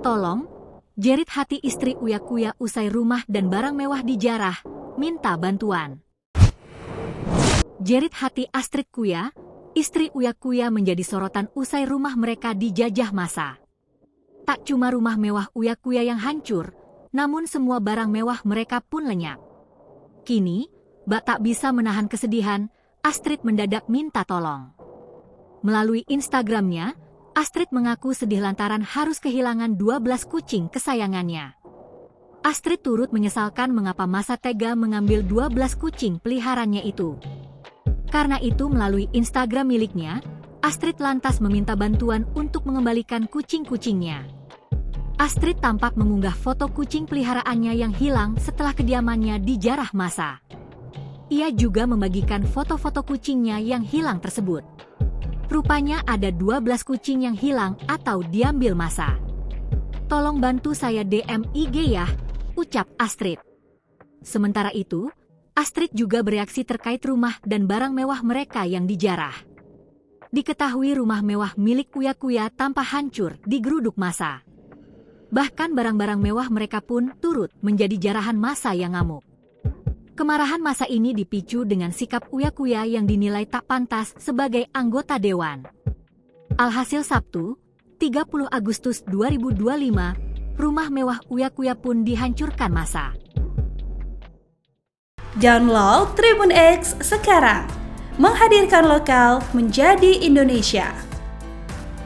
Tolong, jerit hati istri Uya Kuya usai rumah dan barang mewah dijarah, minta bantuan. Jerit hati Astrid Kuya, istri Uya Kuya menjadi sorotan usai rumah mereka dijajah massa. Tak cuma rumah mewah Uya Kuya yang hancur, namun semua barang mewah mereka pun lenyap. Kini, bak tak bisa menahan kesedihan, Astrid mendadak minta tolong. Melalui Instagramnya, Astrid mengaku sedih lantaran harus kehilangan 12 kucing kesayangannya. Astrid turut menyesalkan mengapa massa tega mengambil 12 kucing peliharaannya itu. Karena itu melalui Instagram miliknya, Astrid lantas meminta bantuan untuk mengembalikan kucing-kucingnya. Astrid tampak mengunggah foto kucing peliharaannya yang hilang setelah kediamannya dijarah massa. Ia juga membagikan foto-foto kucingnya yang hilang tersebut. Rupanya ada 12 kucing yang hilang atau diambil massa. Tolong bantu saya DM IG ya, ucap Astrid. Sementara itu, Astrid juga bereaksi terkait rumah dan barang mewah mereka yang dijarah. Diketahui rumah mewah milik Uya Kuya tampak hancur digeruduk massa. Bahkan barang-barang mewah mereka pun turut menjadi jarahan massa yang ngamuk. Kemarahan massa ini dipicu dengan sikap Uya Kuya yang dinilai tak pantas sebagai anggota dewan. Alhasil Sabtu, 30 Agustus 2025, rumah mewah Uya Kuya pun dihancurkan massa. Download Tribun X sekarang, menghadirkan lokal menjadi Indonesia.